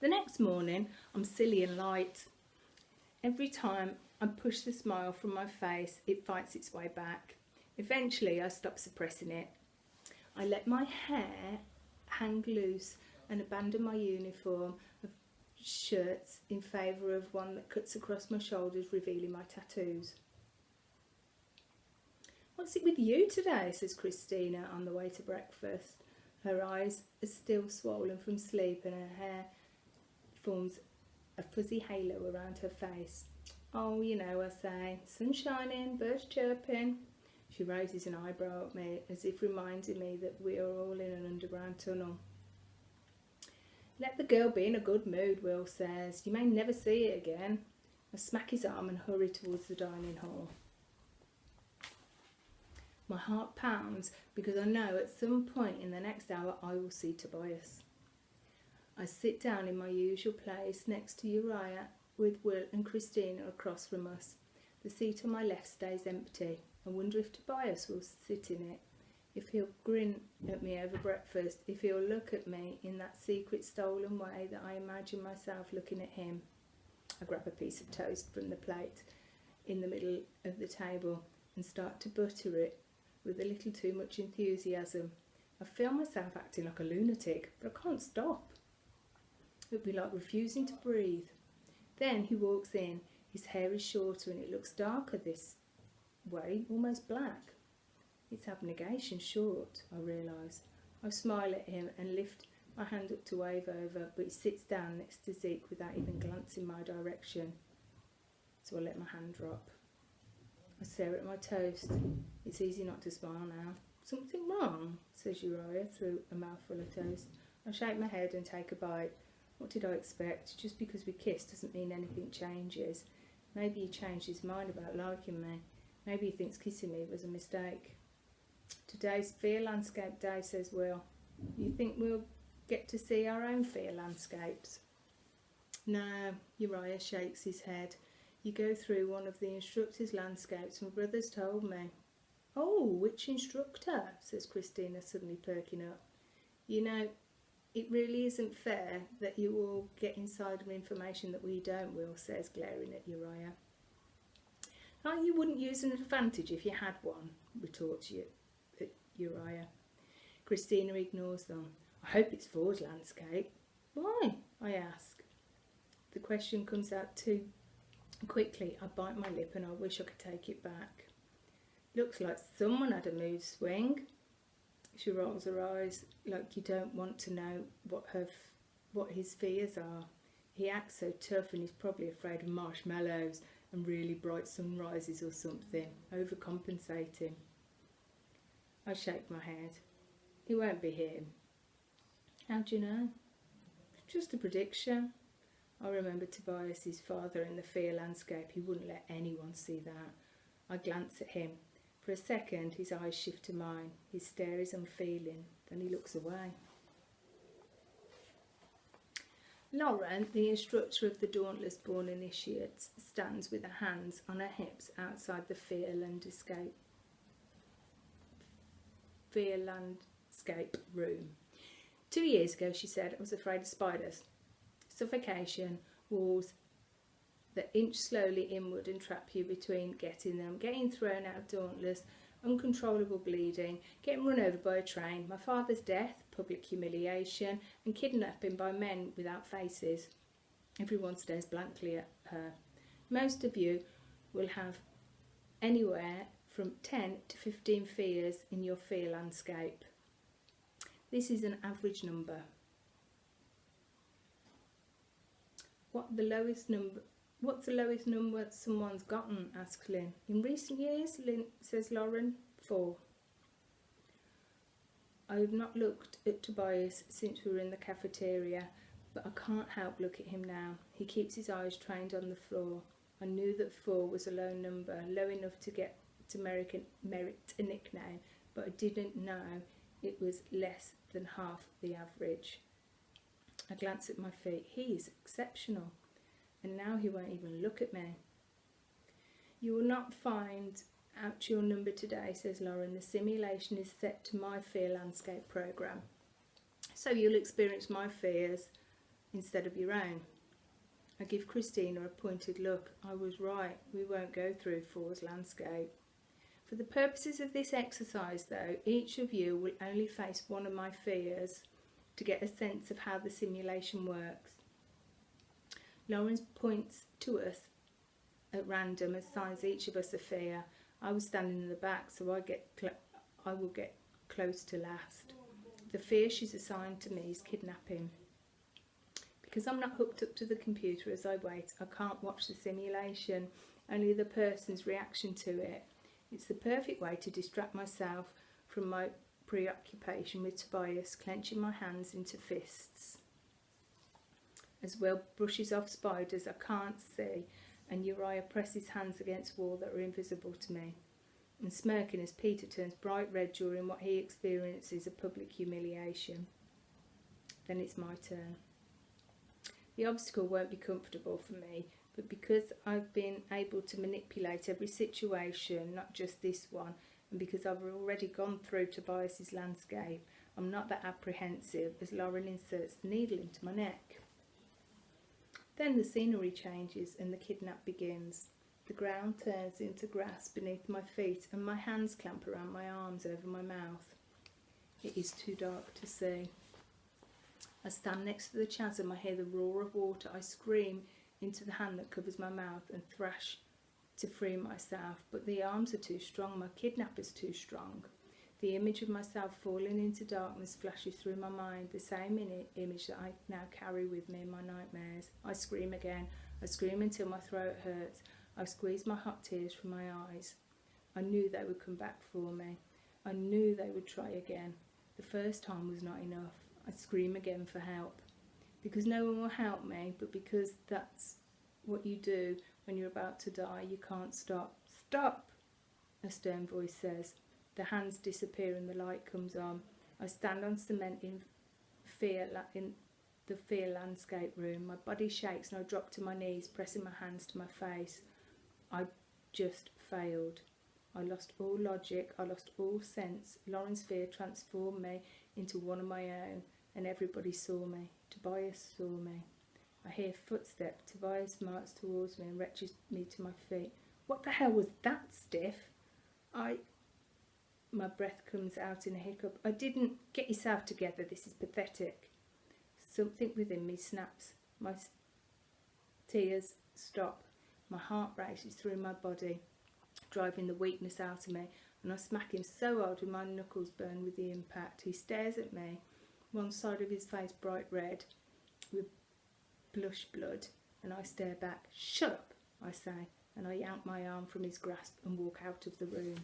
The next morning, I'm silly and light. Every time I push the smile from my face, it fights its way back. Eventually, I stop suppressing it. I let my hair hang loose and abandon my uniform of shirts in favour of one that cuts across my shoulders, revealing my tattoos. "What's it with you today?" says Christina on the way to breakfast. Her eyes are still swollen from sleep and her hair forms a fuzzy halo around her face. "Oh, you know," I say, "sun shining, birds chirping." She raises an eyebrow at me as if reminding me that we are all in an underground tunnel. "Let the girl be in a good mood," Will says. "You may never see it again." I smack his arm and hurry towards the dining hall. My heart pounds because I know at some point in the next hour I will see Tobias. I sit down in my usual place next to Uriah with Will and Christina across from us. The seat on my left stays empty. I wonder if Tobias will sit in it, if he'll grin at me over breakfast, if he'll look at me in that secret stolen way that I imagine myself looking at him. I grab a piece of toast from the plate in the middle of the table and start to butter it with a little too much enthusiasm. I feel myself acting like a lunatic, but I can't stop. It would be like refusing to breathe. Then he walks in. His hair is shorter and it looks darker this way, almost black. It's abnegation short, I realise. I smile at him and lift my hand up to wave over, but he sits down next to Zeke without even glancing my direction. So I let my hand drop. I stare at my toast. It's easy not to smile now. "Something wrong?" says Uriah through a mouthful of toast. I shake my head and take a bite. What did I expect? Just because we kissed doesn't mean anything changes. Maybe he changed his mind about liking me. Maybe he thinks kissing me was a mistake. "Today's fear landscape day," says Will. "You think we'll get to see our own fear landscapes?" "No," Uriah shakes his head. "You go through one of the instructor's landscapes, my brother's told me." "Oh, which instructor?" says Christina, suddenly perking up. "You know, it really isn't fair that you all get insider information that we don't," Will says, glaring at Uriah. "Oh, you wouldn't use an advantage if you had one," retorts Uriah. Christina ignores them. "I hope it's Ford's landscape." "Why?" I ask. The question comes out too quickly. I bite my lip and I wish I could take it back. "Looks like someone had a mood swing." She rolls her eyes like you don't want to know what his fears are. He acts so tough and he's probably afraid of marshmallows and really bright sunrises or something, overcompensating. I shake my head. "It won't be him." "How do you know?" "Just a prediction." I remember Tobias's father in the fear landscape. He wouldn't let anyone see that. I glance at him. For a second, his eyes shift to mine. His stare is unfeeling. Then he looks away. Lauren, the instructor of the Dauntless Born Initiates, stands with her hands on her hips outside the fear landscape room. 2 years ago, she said, I was afraid of spiders. Suffocation, walls that inch slowly inward and trap you between getting them, getting thrown out dauntless, uncontrollable bleeding, getting run over by a train, my father's death, public humiliation, and kidnapping by men without faces. Everyone stares blankly at her. Most of you will have anywhere from 10 to 15 fears in your fear landscape. This is an average number. What's the lowest number someone's gotten? Asks Lynn. In recent years, Lynn says Lauren, 4. I have not looked at Tobias since we were in the cafeteria, but I can't help look at him now. He keeps his eyes trained on the floor. I knew that 4 was a low number, low enough to get to merit a nickname, but I didn't know it was less than half the average. I glance at my feet. He is exceptional. And now he won't even look at me. You will not find out your number today, says Lauren. The simulation is set to my fear landscape program. So you'll experience my fears instead of your own. I give Christina a pointed look. I was right, we won't go through Four's landscape. For the purposes of this exercise though, each of you will only face one of my fears to get a sense of how the simulation works. Lawrence points to us at random, assigns each of us a fear. I was standing in the back, so I will get close to last. The fear she's assigned to me is kidnapping. Because I'm not hooked up to the computer as I wait, I can't watch the simulation, only the person's reaction to it. It's the perfect way to distract myself from my preoccupation with Tobias, clenching my hands into fists. As Will brushes off spiders I can't see, and Uriah presses hands against wall that are invisible to me, and smirking as Peter turns bright red during what he experiences a public humiliation. Then it's my turn. The obstacle won't be comfortable for me, but because I've been able to manipulate every situation, not just this one, and because I've already gone through Tobias's landscape, I'm not that apprehensive as Lauren inserts the needle into my neck. Then the scenery changes and the kidnap begins. The ground turns into grass beneath my feet and my hands clamp around my arms over my mouth. It is too dark to see. I stand next to the chasm, I hear the roar of water, I scream into the hand that covers my mouth and thrash to free myself, but the arms are too strong, my kidnapper's too strong. The image of myself falling into darkness flashes through my mind, the same image that I now carry with me in my nightmares. I scream again. I scream until my throat hurts. I squeeze my hot tears from my eyes. I knew they would come back for me. I knew they would try again. The first time was not enough. I scream again for help. Because no one will help me, but because that's what you do when you're about to die, you can't stop. Stop! A stern voice says. The hands disappear and the light comes on. I stand on cement in the fear landscape room. My body shakes and I drop to my knees, pressing my hands to my face. I just failed. I lost all logic. I lost all sense. Lauren's fear transformed me into one of my own, and everybody saw me. Tobias saw me. I hear footsteps. Tobias marches towards me and wrenches me to my feet. What the hell was that, Stiff? My breath comes out in a hiccup. I didn't. Get yourself together. This is pathetic. Something within me snaps. My tears stop. My heart races through my body, driving the weakness out of me, and I smack him so hard with my knuckles burn with the impact. He stares at me, one side of his face bright red with blush blood, and I stare back. Shut up, I say, and I yank my arm from his grasp and walk out of the room.